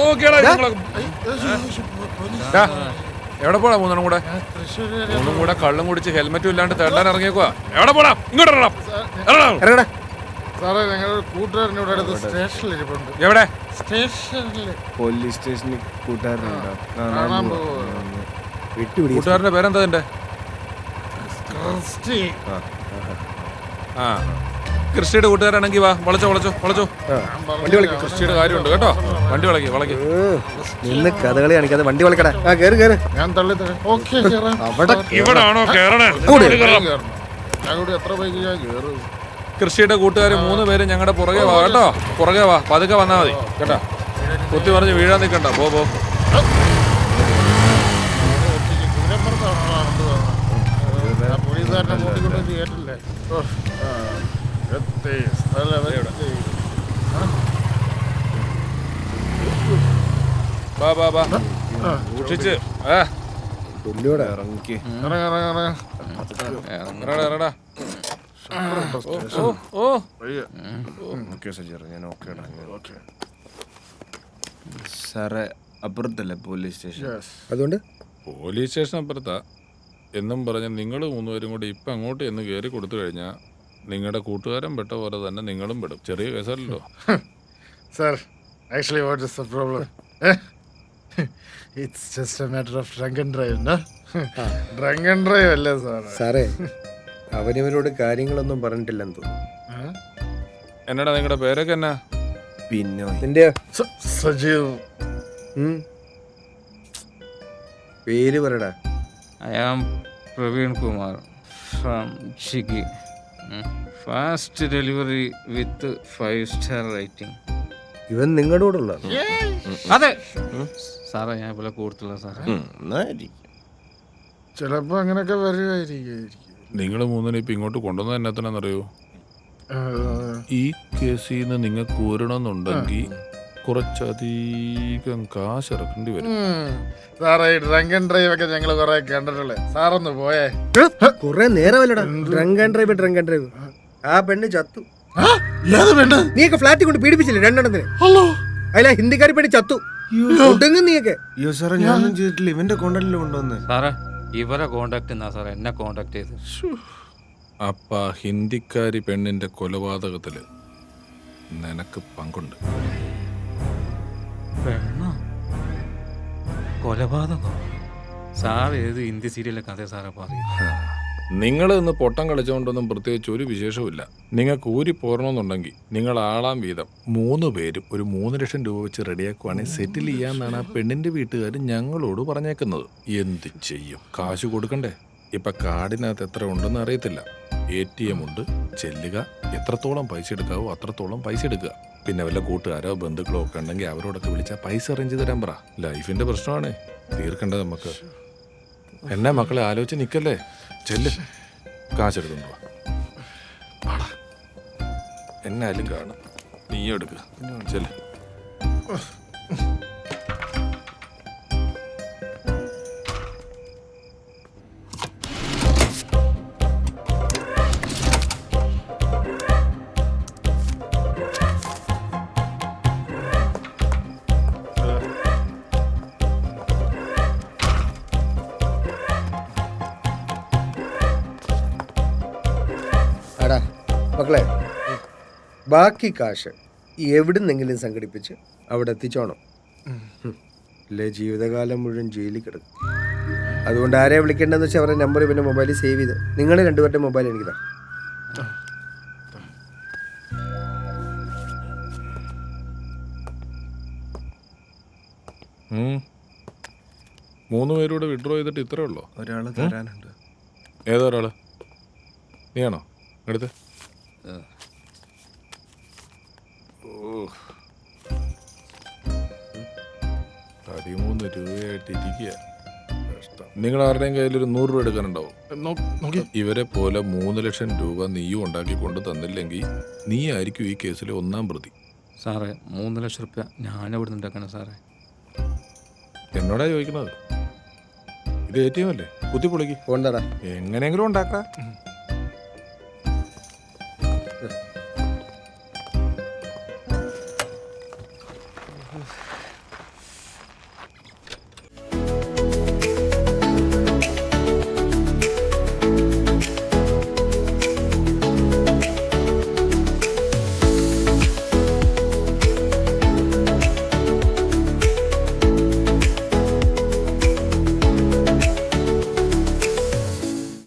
നോക്കിയാടാ എവിടെ പോടാ മൂന്നും കൂടെ കള്ളും കുടിച്ച് ഹെൽമെറ്റും ഇല്ലാണ്ട് തേടാൻ ഇറങ്ങിയേക്കുവാ. എവിടെ പോടാ? ഇങ്ങോട്ട് ഇറങ്ങടാ. സാറേ ഞങ്ങളുടെ കൂട്ടുകാരൻ്റെ ഇവിടെ അടുത്ത് സ്റ്റേഷനിൽ ഇരിപ്പുണ്ട്. എവിടെ? സ്റ്റേഷനിൽ പോലീസ് സ്റ്റേഷനിൽ കൂട്ടുകാരനുണ്ടോ? കാണാൻ പോവാ. കൂട്ടുകാരന്റെ പേരെന്താ എന്റെ? ക്രിസ്റ്റി. ആ ക്രിസ്റ്റിയുടെ കൂട്ടുകാരാണെങ്കിൽ വാ. വളച്ചോ ക്രിസ്റ്റിയുടെ കാര്യമുണ്ട് കേട്ടോ. വണ്ടി വളക്കി നിന്ന് കഥകളി കാണിക്കാതെ വണ്ടി വളക്കടാ. ആ കേറ് കേറ്. ഞാൻ തള്ളിത്തരാം. ഓക്കെ ഇവിടാണോ കേറണേ? ഞങ്ങളുടെ എത്ര ബൈക്ക് ഞാൻ കയറും. കൃഷിയുടെ കൂട്ടുകാർ 3 പേര് ഞങ്ങളുടെ പുറകെ വാ കേട്ടോ. പുറകെ വാ, പതുക്കെ വന്നാ മതി കേട്ടോ. കുത്തി പറഞ്ഞ് വീഴാൻ നിൽക്കണ്ട. പോ പോലീസുകാരനെ മൂട്ടിക്കൊണ്ട് കേട്ടില്ലേ? വാ സൂക്ഷിച്ച് ഇറങ്ങി ഇറടാ. സാറേ അപ്പുറത്തല്ലേ പോലീസ് സ്റ്റേഷൻ? അതുകൊണ്ട് പോലീസ് സ്റ്റേഷൻ അപ്പുറത്താ എന്നും പറഞ്ഞ് നിങ്ങൾ 3 പേരും കൂടി ഇപ്പം അങ്ങോട്ട് എന്ന് കയറി കൊടുത്തു കഴിഞ്ഞാൽ നിങ്ങളുടെ കൂട്ടുകാരൻ പെട്ട പോലെ തന്നെ നിങ്ങളും പെടും. ചെറിയ കേസല്ലോ sir. Actually what is the problem? It's just a matter of drunk and drive. Drunk and drive അല്ലേ സാറേ? അവനവരോട് കാര്യങ്ങളൊന്നും പറഞ്ഞിട്ടില്ലെന്ന് തോന്നുന്നു. എന്നടാ നിങ്ങളുടെ പേരൊക്കെ എന്നാ? പിന്നെ നിന്റെ സജീവ്. പേര് പറയടാ. I am Praveen Kumar from Chigi. Fast delivery with 5-star rating. ഇവൻ നിങ്ങളുടെ കൂടെ ഉള്ള? അതെ സാറേ, ഞാൻ ഇവിടെ കൂടുതലുള്ള സാറേ. ചിലപ്പോ അങ്ങനെയൊക്കെ വരുമായിരിക്കും. നിങ്ങൾ 3 ഇപ്പം ഇങ്ങോട്ട് കൊണ്ടുവന്നത് എന്നറിയോ? ഈ കേസിൽ നിന്ന് നിങ്ങൾക്ക് ഊരണമെന്നുണ്ടെങ്കിൽ കുറച്ചധികം കാശ് ഇറക്കേണ്ടി വരും. സാറേ ഡ്രങ്ക് ആൻഡ് ഡ്രൈവ് ഒക്കെ ഞങ്ങൾ കുറെ കണ്ടിട്ടുള്ളേ. സാറൊന്ന് പോയേ. കുറെ നേരമല്ലടാ ഡ്രങ്ക് ആൻഡ് ഡ്രൈവ്. ആ പെണ്ണ് ചത്തു. നീയൊക്കെ ഫ്ലാറ്റിൽ കൊണ്ട് പീഡിപ്പിച്ചില്ലേ 2 എണ്ണത്തിന്? അല്ല ഹിന്ദിക്കാരി പെണ്ണ് ചത്തു. ഒടുങ്ങും നീയൊക്കെ. അയ്യോ സാറേ ഞാനൊന്നും ചെയ്തിട്ടില്ല. ഇവന്റെ കോണ്ടാക്റ്റിൽ കൊണ്ടുവന്ന് സാറേ ഇവരെ കോണ്ടാക്ട് എന്നാ സാറേ എന്നെ കോണ്ടാക്ട് ചെയ്ത്. അപ്പ ഹിന്ദിക്കാരി പെണ്ണിന്റെ കൊലപാതകത്തില് നിനക്ക് പങ്കുണ്ട്. പെണ്ണോ? കൊലപാതകം? സാർ ഏത് ഹിന്ദി സീരിയലിലെ കഥ സാറേ പറയും? നിങ്ങൾ ഇന്ന് പൊട്ടം കളിച്ചുകൊണ്ടൊന്നും പ്രത്യേകിച്ച് ഒരു വിശേഷവുമില്ല. നിങ്ങൾക്ക് ഊരി പോരണമെന്നുണ്ടെങ്കിൽ നിങ്ങൾ ആളാം വീതം 3 പേരും ഒരു 3 ലക്ഷം രൂപ വെച്ച് റെഡിയാക്കുവാണെങ്കിൽ സെറ്റിൽ ചെയ്യാന്നാണ് ആ പെണ്ണിന്റെ വീട്ടുകാർ ഞങ്ങളോട് പറഞ്ഞേക്കുന്നത്. എന്ത് ചെയ്യും? കാശ് കൊടുക്കണ്ടേ? ഇപ്പൊ കാർഡിനകത്ത് എത്ര ഉണ്ടെന്ന് അറിയത്തില്ല. ATM ഉണ്ട്. ചെല്ലുക, എത്രത്തോളം പൈസ എടുക്കാവോ അത്രത്തോളം പൈസ എടുക്കുക. പിന്നെ വല്ല കൂട്ടുകാരോ ബന്ധുക്കളോ ഒക്കെ ഉണ്ടെങ്കിൽ അവരോടൊക്കെ വിളിച്ചാൽ പൈസ അറേഞ്ച് ചെയ്ത് തരാൻ പറ. ലൈഫിന്റെ പ്രശ്നമാണ് തീർക്കേണ്ടത് നമുക്ക്. എന്നെ മക്കളെ ആലോചിച്ച് നിൽക്കല്ലേ. ചെല്ല്, കാശെടുത്തുണ്ടോ? എന്നാലും കാണും. നീയും എടുക്കുക. ചെല്ല്. എടാ മക്കളെ, ബാക്കി കാശ് എവിടുന്നെങ്കിലും സംഘടിപ്പിച്ച് അവിടെ എത്തിച്ചോണം. അല്ലേ ജീവിതകാലം മുഴുവൻ ജയിലിൽ കിടക്കും. അതുകൊണ്ട് ആരെയാണ് വിളിക്കേണ്ടതെന്ന് വെച്ചാൽ അവരുടെ നമ്പർ പിന്നെ മൊബൈലിൽ സേവ് ചെയ്ത് നിങ്ങൾ 2 പേരുടെ മൊബൈൽ എനിക്കിതാ. മൂന്ന് പേരൂടെ വിഡ്രോ ചെയ്തിട്ട് ഇത്രേ ഉള്ളോ? ഒരാള് തരാനുണ്ട്. ഏതോ ഒരാള്? നീയാണോ എടുത്ത്? 13 രൂപയായിട്ട് ഇരിക്കുക. നിങ്ങൾ ആരുടെയും കയ്യിൽ ഒരു 100 രൂപ എടുക്കാനുണ്ടാവും. ഇവരെ പോലെ 3 ലക്ഷം രൂപ നീയും ഉണ്ടാക്കി കൊണ്ട് തന്നില്ലെങ്കിൽ നീ ആയിരിക്കും ഈ കേസിലെ 1-ാം പ്രതി. സാറേ 3 ലക്ഷം റുപ്യ ഞാൻ എവിടെ നിന്നുണ്ടാക്കണം സാറേ? എന്നോടാ ചോദിക്കണത്? ഇത് ATM അല്ലേ? കുത്തിപ്പൊളിക്ക്. കൊണ്ടാടാ എങ്ങനെയെങ്കിലും ഉണ്ടാക്കാം.